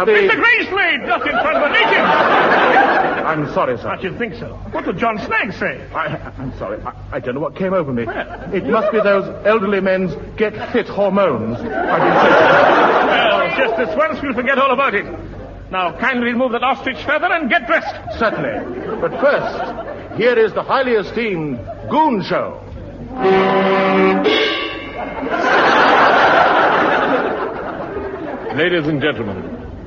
Mr. Grayslade, just in front of a native. I'm sorry, sir. I should think so. What would John Snaggs say? I'm sorry. I don't know what came over me. It must be those elderly men's get-fit hormones. Well, just this once, we'll forget all about it. Now, kindly remove that ostrich feather and get dressed. Certainly. But first, here is the highly esteemed Goon Show. Ladies and gentlemen,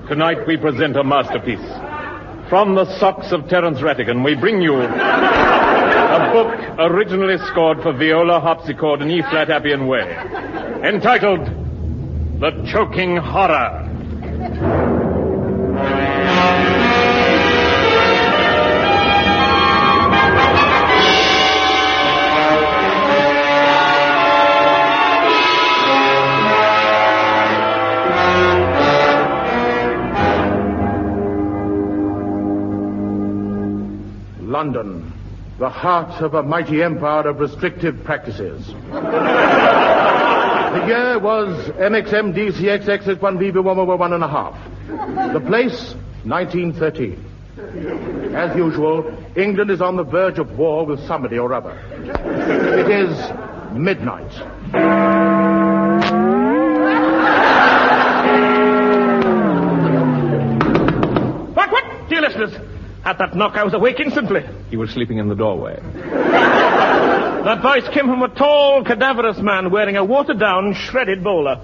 tonight we present a masterpiece. From the socks of Terence Rattigan, we bring you a book originally scored for viola, harpsichord, and E-flat Appian Way, entitled The Choking Horror. London, the heart of a mighty empire of restrictive practices. The year was MXMDCXX1VV111.5. The place, 1913. As usual, England is on the verge of war with somebody or other. It is midnight. What? Dear listeners, at that knock, I was awake instantly. He was sleeping in the doorway. That voice came from a tall, cadaverous man wearing a watered-down, shredded bowler.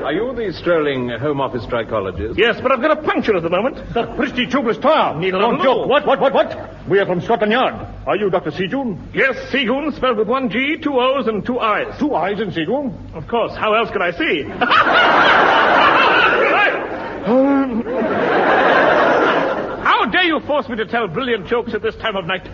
Are you the strolling Home Office trichologist? Yes, but I've got a puncture at the moment. That pretty tubeless tire. Need a Don't little- joke. What? We are from Scotland Yard. Are you Dr. Seagoon? Yes, Seagoon, spelled with one G, two O's, and two I's. 2 eyes in Seagoon? Of course, how else could I see? How dare you force me to tell brilliant jokes at this time of night?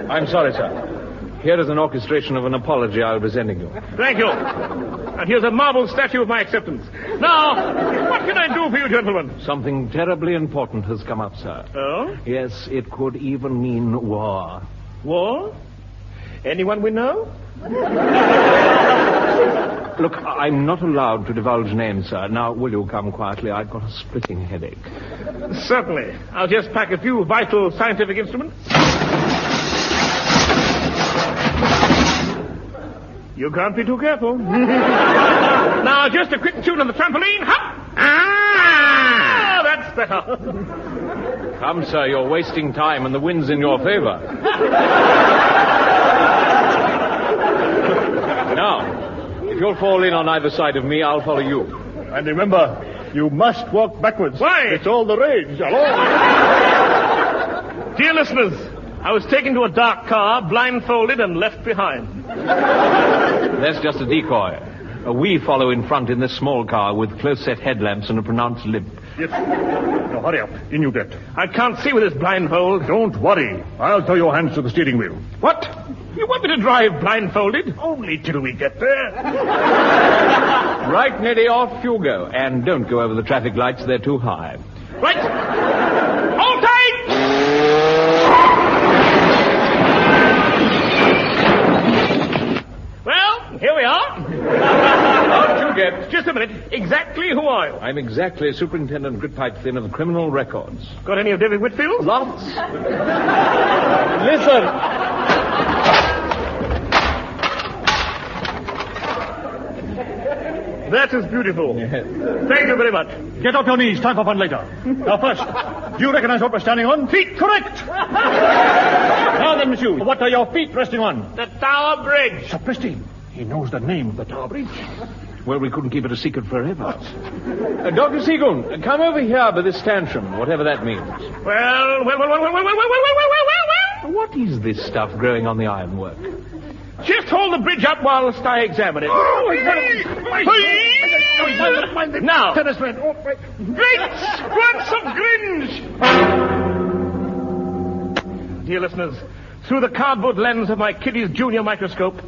I'm sorry, sir. Here is an orchestration of an apology I'll be sending you. Thank you. And here's a marble statue of my acceptance. Now, what can I do for you, gentlemen? Something terribly important has come up, sir. Oh? Yes, it could even mean war. War? Anyone we know? Look, I'm not allowed to divulge names, sir. Now, will you come quietly? I've got a splitting headache. Certainly. I'll just pack a few vital scientific instruments. You can't be too careful. Now, just a quick tune on the trampoline. Hop! Ah! That's better. Come, sir, you're wasting time and the wind's in your favor. Now, if you'll fall in on either side of me, I'll follow you. And remember, you must walk backwards. Why? It's all the rage. Hello? Dear listeners, I was taken to a dark car, blindfolded and left behind. That's just a decoy. We follow in front in this small car with close-set headlamps and a pronounced limp. Yes. Now, hurry up. In you get. I can't see with this blindfold. Don't worry. I'll throw your hands to the steering wheel. What? You want me to drive blindfolded? Only till we get there. Right, Neddy, off you go. And don't go over the traffic lights, they're too high. Right. Hold tight! Well, here we are. Out you get. Just a minute. Exactly who are you? I'm exactly Superintendent Gritpipe Thin of the Criminal Records. Got any of David Whitfield? Lots. Listen. That is beautiful. Yes. Thank you very much. Get off your knees. Time for fun later. Now, first, do you recognize what we're standing on? Feet. Correct. Now then, monsieur, what are your feet resting on? The Tower Bridge. Sapristi. He knows the name of the Tower Bridge. Well, we couldn't keep it a secret forever. Dr. Seagoon, come over here by this tantrum, whatever that means. Well. What is this stuff growing on the ironwork? Just hold the bridge up whilst I examine it. Now, great squirts of gringe! Dear listeners, through the cardboard lens of my Kiddy's junior microscope,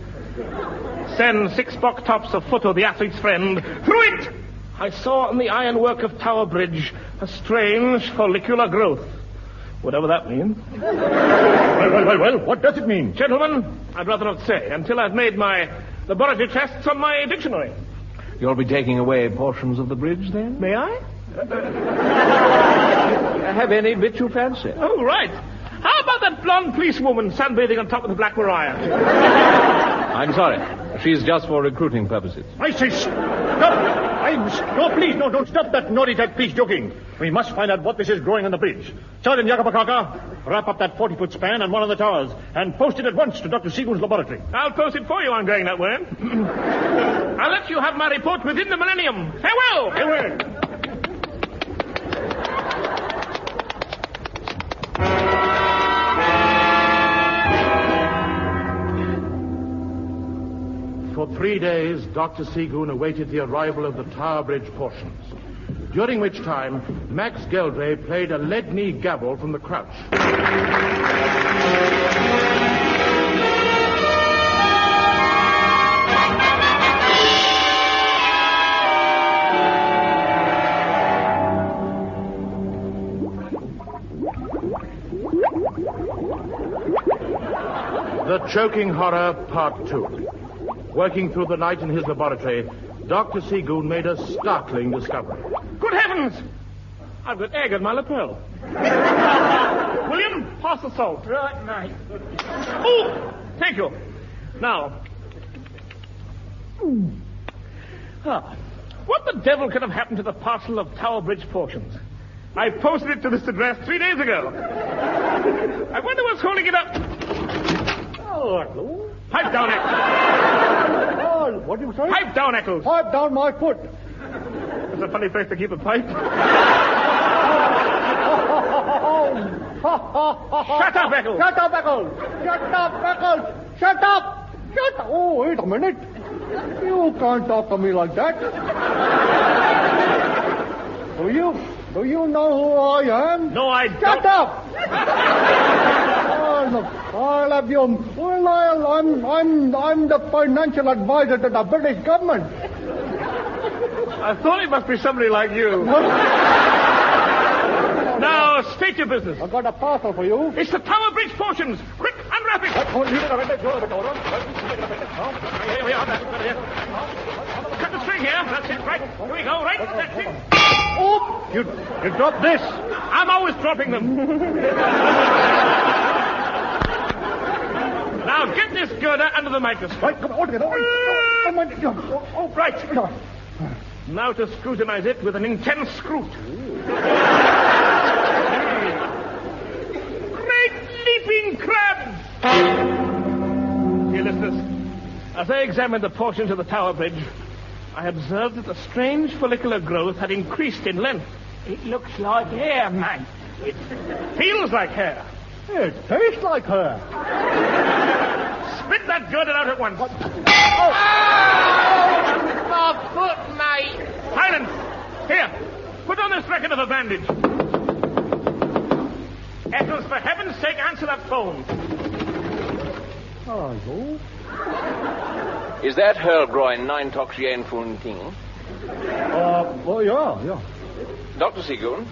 send 6 box tops of Foto, the athlete's friend. Through it, I saw in the ironwork of Tower Bridge a strange follicular growth. Whatever that means. Well, what does it mean? Gentlemen, I'd rather not say until I've made my laboratory tests on my dictionary. You'll be taking away portions of the bridge, then? May I? Have any bit you fancy? Oh, right. How about that blonde policewoman sunbathing on top of the Black Maria? I'm sorry. She's just for recruiting purposes. I say stop! No, please, no, don't stop that naughty type, please, joking. We must find out what this is growing on the bridge. Sergeant Yakapakaka, wrap up that 40-foot span and one of the towers, and post it at once to Dr. Seagoon's laboratory. I'll post it for you. I'm going that way. I'll let you have my report within the millennium. Farewell! Farewell! For 3 days, Dr. Seagoon awaited the arrival of the Tower Bridge portions, during which time Max Geldray played a lead-knee gabble from the crouch. The Choking Horror, Part 2. Working through the night in his laboratory, Dr. Seagoon made a startling discovery. Good heavens! I've got egg in my lapel. William, pass the salt. Right, mate. Oh, thank you. Now. What the devil could have happened to the parcel of Tower Bridge portions? I posted it to this address 3 days ago. I wonder what's holding it up. Oh, hello. Pipe down, Eccles. Oh, what do you say? Pipe down, Eccles. Pipe down my foot. It's a funny place to keep a pipe. Shut up, Eccles. Shut up, Eccles. Shut up, Eccles. Shut up. Shut up. Oh, wait a minute. You can't talk to me like that. Do you know who I am? No, I don't. Shut up. I'll have you. Well, I'm the financial advisor to the British government. I thought it must be somebody like you. Now, state your business. I've got a parcel for you. It's the Tower Bridge portions. Quick, unwrap it. Here we are. Cut the string here. That's it. Right. Here we go. Right. That's it. Oh, you dropped this. I'm always dropping them. Now, get this girder under the microscope. Right, come on, Right. Now to scrutinize it with an intense scrut. Great leaping crabs! Dear listeners, as I examined the portions of the Tower Bridge, I observed that the strange follicular growth had increased in length. It looks like hair, mate. It feels like hair. It tastes like her. Spit that girder out at once. My foot, mate. Silence! Here, put on this record of a bandage. Eccles, for heaven's sake, answer that phone. Hello. Is that Hurlgroin 9 Toxien Funting? Well, yeah. Dr. Seagoon?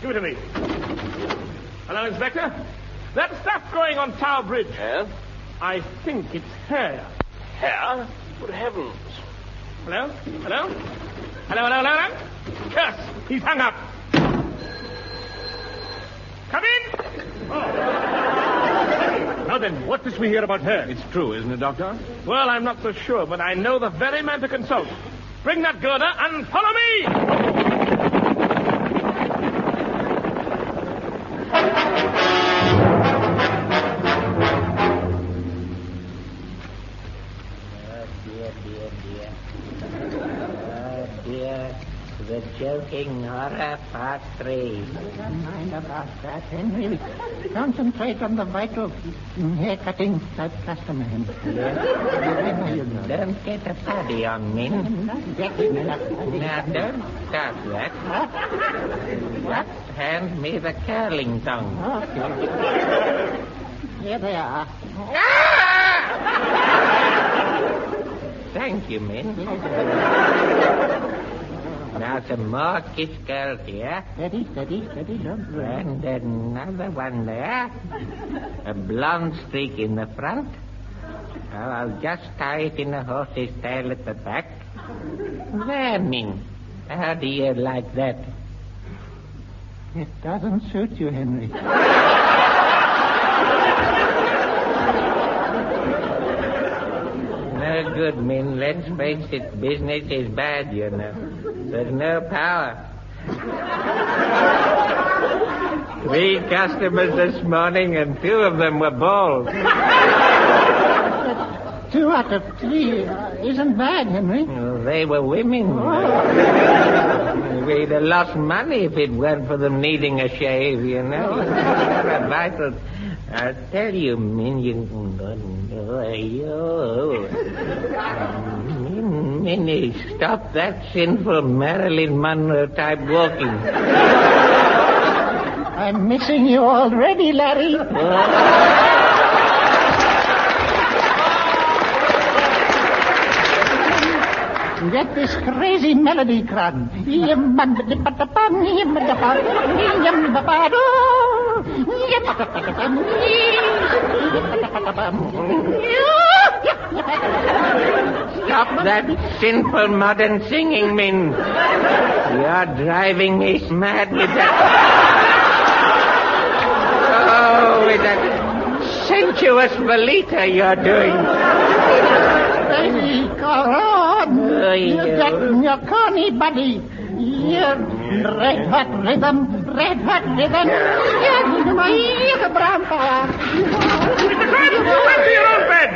Give it to me. Hello, Inspector. That stuff growing on Tower Bridge. Yes? I think it's hair. Hair? Good heavens. Hello? Hello? Hello? Curse! He's hung up. Come in! Now then, what does we hear about her? It's true, isn't it, Doctor? Well, I'm not so sure, but I know the very man to consult. Bring that girder and follow me! The Joking Horror, Part 3. Never mind about that, Henry. Concentrate on the vital hair-cutting type customer. Don't get a paddy on me. Now, don't start that. Just hand me the curling tongue. Okay. Here they are. Thank you, men. Now some more kiss girls here. Steady, don't run. And another one there. A blonde streak in the front. I'll just tie it in a horse's tail at the back. There, Min. How do you like that? It doesn't suit you, Henry. No good, Min. Let's face it, business is bad, you know. There's no power. 3 customers this morning, and 2 of them were bald. 2 out of 3 isn't bad, Henry. Well, they were women. We'd have lost money if it weren't for them needing a shave, you know. Vital. I'll tell you, Min, Minnie, stop that sinful Marilyn Monroe type walking. I'm missing you already, Larry. Get this crazy melody, Cron. Stop that sinful modern singing, Min. You're driving me mad with that... Oh, with that sensuous veleta you're doing. Baby, go on. You're getting your corny buddy. You're red hot rhythm. You're the brown power. Run to your own bed!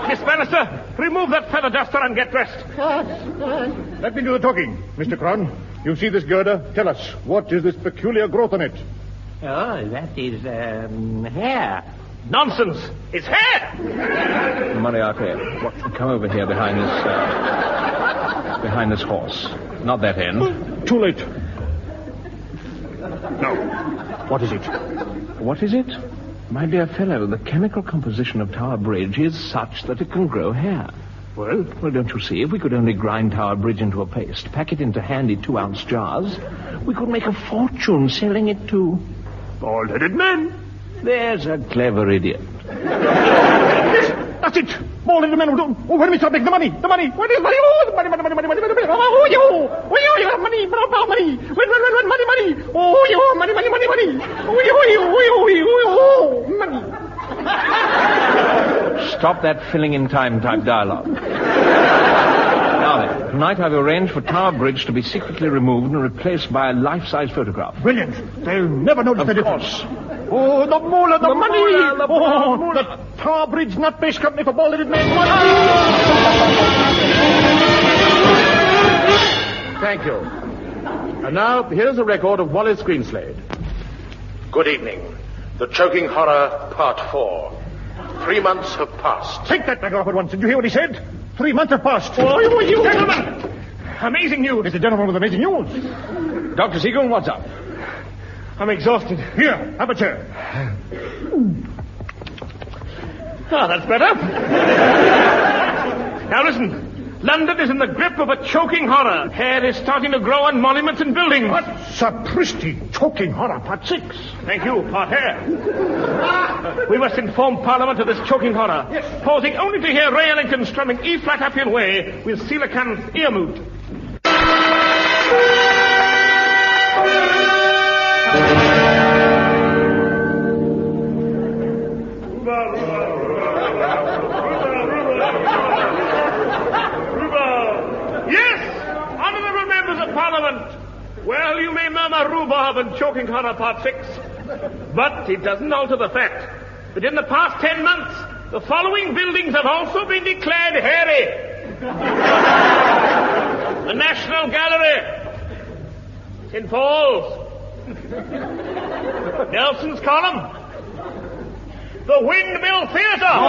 Miss Bannister, remove that feather duster and get dressed. Let me do the talking. Mr. Cron, you see this girder? Tell us, what is this peculiar growth on it? Oh, that is, hair. Nonsense! It's hair! Moriarty, come over here behind this horse. Not that end. Too late. Now, what is it? What is it? My dear fellow, the chemical composition of Tower Bridge is such that it can grow hair. Well, don't you see, if we could only grind Tower Bridge into a paste, pack it into handy 2-ounce jars, we could make a fortune selling it to Bald-headed men. There's a clever idiot. Yes, that's it. Bald-headed men. Oh, when do we start making the money? The money. What is money? Oh, the money. Oh, money. When, money. Oh, money. Oh, money. Stop that filling in time type dialogue. Now then, tonight I've arranged for Tower Bridge to be secretly removed and replaced by a life-size photograph. Brilliant. They'll never notice the difference. Oh, the moolah, the money. The Tower Bridge Nut Paste Company for bald-headed men. Thank you. And now, here's a record of Wallace Greenslade. Good evening. The Choking Horror, Part 4. 3 months have passed. Take that back off at once. Did you hear what he said? 3 months have passed. Oh, you gentlemen! Amazing news. It's a gentleman with amazing news. Dr. Seagoon, what's up? I'm exhausted. Here, have a chair. Ah, that's better. Now listen. London is in the grip of a choking horror. Hair is starting to grow on monuments and buildings. What? Sapristi, Choking Horror, Part 6. Thank you, Part Hair. We must inform Parliament of this choking horror. Yes. Pausing only to hear Ray Ellington strumming E-flat Appian Way with Coelacanth's ear moot. Parliament. Well, you may murmur rhubarb and choking horror part 6, but it doesn't alter the fact that in the past 10 months, the following buildings have also been declared hairy. The National Gallery, St. Paul's, Nelson's Column, the Windmill Theatre.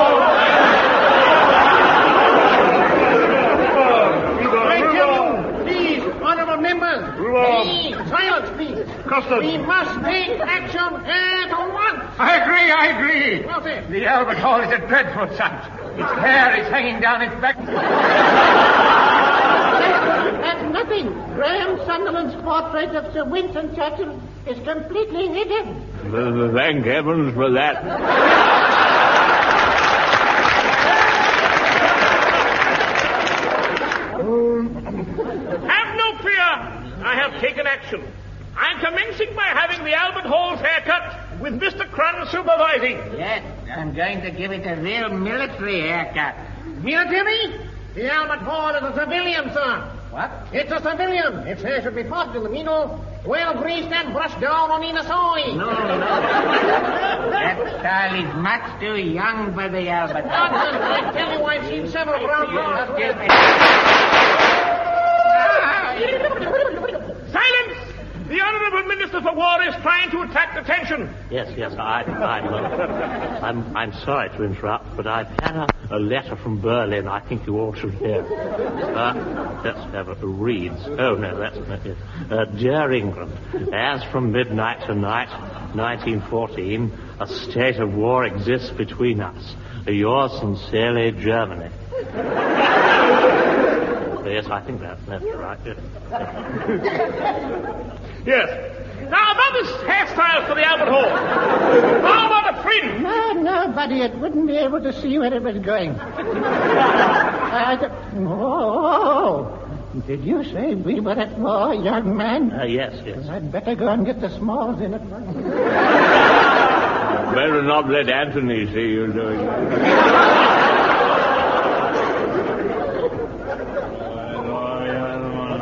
Honorable members, please, silence, please. Custard. We must take action at once. I agree. What's it? The Albert Hall is a dreadful sight. Its hair is hanging down its back. That's nothing. Graham Sunderland's portrait of Sir Winston Churchill is completely hidden. Thank heavens for that. Have no fear. I have taken action. I'm commencing by having the Albert Hall's haircut with Mr. Crun supervising. Yes, I'm going to give it a real military haircut. Military? The Albert Hall is a civilian, sir. What? It's a civilian. Its hair should be popular, you know. Well greased and brushed down on in a soy. No. That style is much too young for the Albert Hall. Nonsense. I tell you, I've seen several brown cars. Silence! The Honorable Minister for War is trying to attract attention. Yes, I'm sorry to interrupt, but I've had a letter from Berlin I think you all should hear. Let's have it. Reads. Oh, no, that's not it. Dear England, as from midnight tonight, 1914, a state of war exists between us. Yours sincerely, Germany. Yes, I think that's right. Yes. Now, about this hairstyle for the Albert Hall. How about a fringe? No, nobody wouldn't be able to see where it was going. Did you say we were at war, young man? Yes. I'd better go and get the smalls in it. Better not let Anthony see you doing that.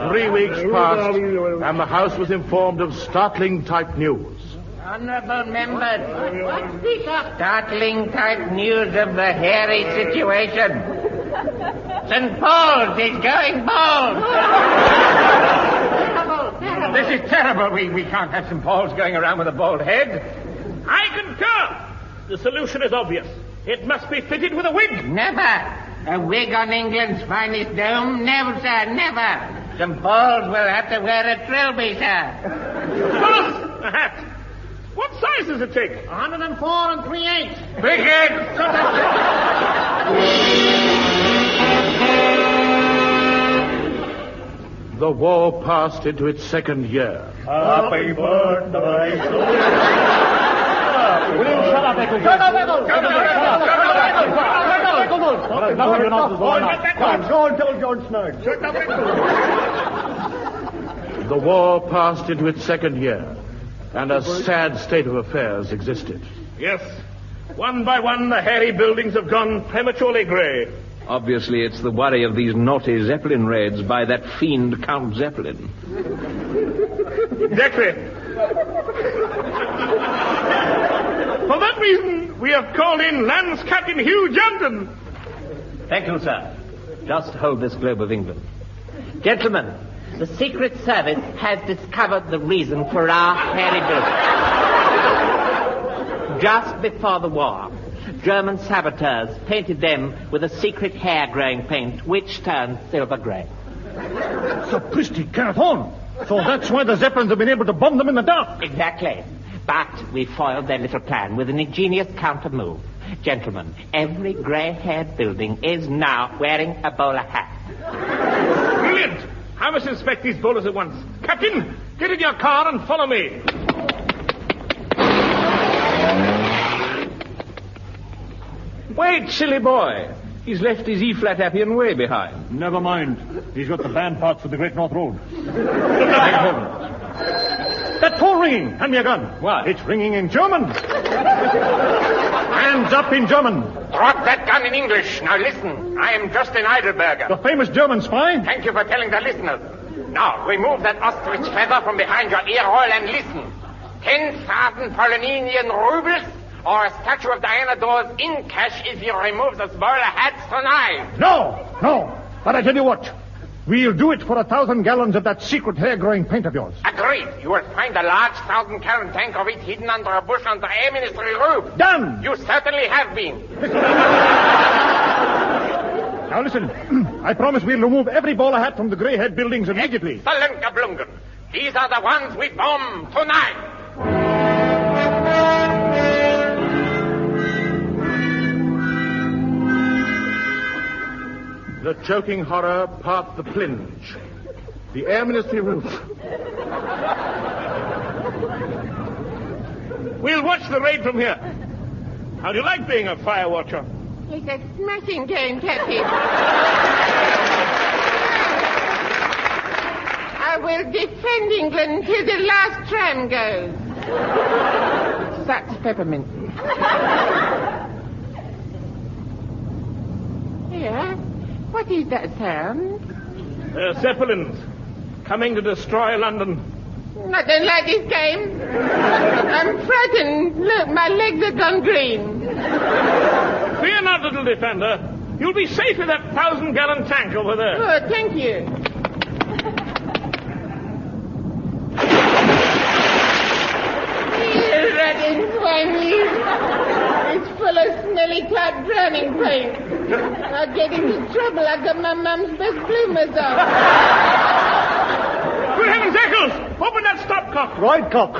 3 weeks passed, and the House was informed of startling type news. Honorable members, startling type news of the hairy situation. St. Paul's is going bald. Terrible. This is terrible. We can't have St. Paul's going around with a bald head. I concur. The solution is obvious. It must be fitted with a wig. Never. A wig on England's finest dome? Never, sir, never. St. Paul's will have to wear a trilby, sir. Boss, a hat. What size does it take? 104 3/8. Big head. The war passed into its second year. Happy birthday. Will you shut up, Eccles? Go and tell George Snow. The war passed into its second year, and a sad state of affairs existed. Yes. One by one, the hairy buildings have gone prematurely grey. Obviously, it's the worry of these naughty Zeppelin raids by that fiend Count Zeppelin. Exactly. For that reason, we have called in Lance Captain Hugh Johnson. Thank you, sir. Just hold this globe of England. Gentlemen, the Secret Service has discovered the reason for our hairy buildings. Just before the war, German saboteurs painted them with a secret hair-growing paint which turned silver grey. Sapristi, carry on. So that's why the Zeppelins have been able to bomb them in the dark. Exactly. But we foiled their little plan with an ingenious counter-move. Gentlemen, every grey-haired building is now wearing a bowler hat. Brilliant. I must inspect these bowlers at once. Captain, get in your car and follow me. Wait, silly boy. He's left his E-flat Appian way behind. Never mind. He's got the band parts for the Great North Road. That phone ringing. Hand me a gun. What? It's ringing in German. Hands up in German. Drop that gun in English. Now listen. I am Justin Heidelberger. The famous German spy? Thank you for telling the listeners. Now, remove that ostrich feather from behind your ear hole and listen. 10,000 Polynesian rubles or a statue of Diana Dawes in cash if you remove the bowler hats tonight. No. But I tell you what. We'll do it for 1,000 gallons of that secret hair-growing paint of yours. Agreed. You will find a large 1,000-gallon tank of it hidden under a bush on the Air Ministry roof. Done! You certainly have been. Now listen. I promise we'll remove every bowler hat from the grey-head buildings immediately. Excellent, Gablungen. These are the ones we bomb tonight. The choking horror part the plinge. The Air Ministry roof. We'll watch the raid from here. How do you like being a fire watcher? It's a smashing game, Captain. will defend England till the last tram goes. That's peppermint. Yeah? What is that sound? Zeppelins. Coming to destroy London. I don't like this game. I'm frightened. Look, my legs have gone green. Fear not, little defender. You'll be safe in that 1,000-gallon tank over there. Oh, thank you. Rotten swine. It's full of smelly cat drowning paint. I'll get into trouble. I got my mum's best bloomers on. Good heavens, Eccles! Open that stopcock. Right, cock.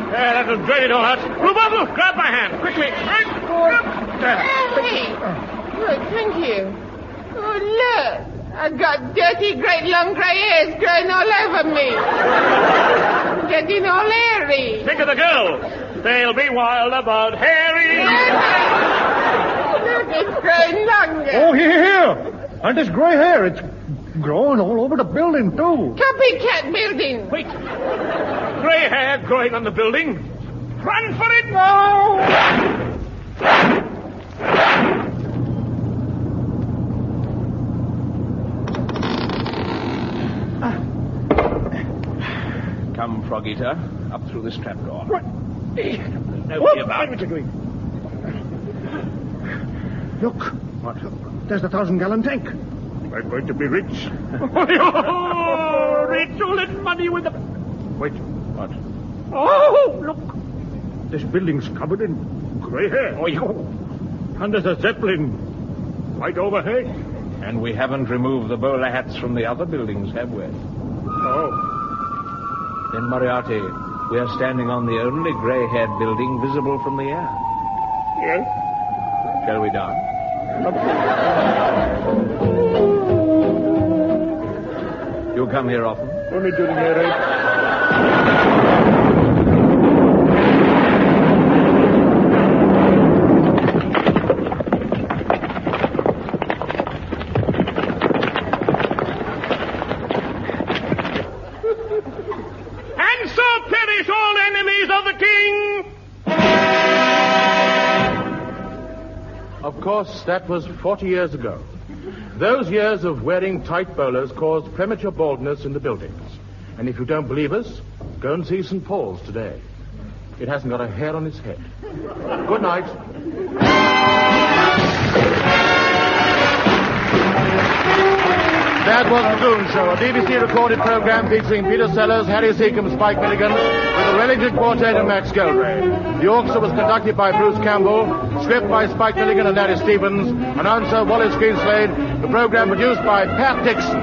There, that'll drain it all out. Blue Bottle, grab my hand, quickly. Hey. Oh, thank you. Oh, look. I've got dirty, great, long grey hairs growing all over me. Getting all hairy. Think of the girls. They'll be wild about Harry. Look, it's growing longer. Oh, here. And this grey hair, it's growing all over the building, too. Copycat building. Wait. Grey hair growing on the building. Run for it! No! Come, Frog Eater, up through this trapdoor. Right. Nobody about. What are you doing? Look. What? There's the 1,000-gallon tank. I'm going to be rich. Rich, all that money with the... Wait. What? Oh, look. This building's covered in grey hair. Oh, yeah. And there's a Zeppelin right overhead. And we haven't removed the bowler hats from the other buildings, have we? Oh. Then, Moriarty, we are standing on the only grey-haired building visible from the air. Yes? Shall we dance? You come here often? Only during the rain. And so perish all enemies of the king. Of course, that was 40 years ago. Those years of wearing tight bowlers caused premature baldness in the buildings. And if you don't believe us, go and see St. Paul's today. It hasn't got a hair on its head. Good night. That was the Goon Show, a BBC recorded program featuring Peter Sellers, Harry Seacombe, Spike Milligan, with the Wellington Quartet and Max Goldray. The orchestra was conducted by Bruce Campbell, script by Spike Milligan and Larry Stevens, announcer Wallace Greenslade, the program produced by Pat Dixon.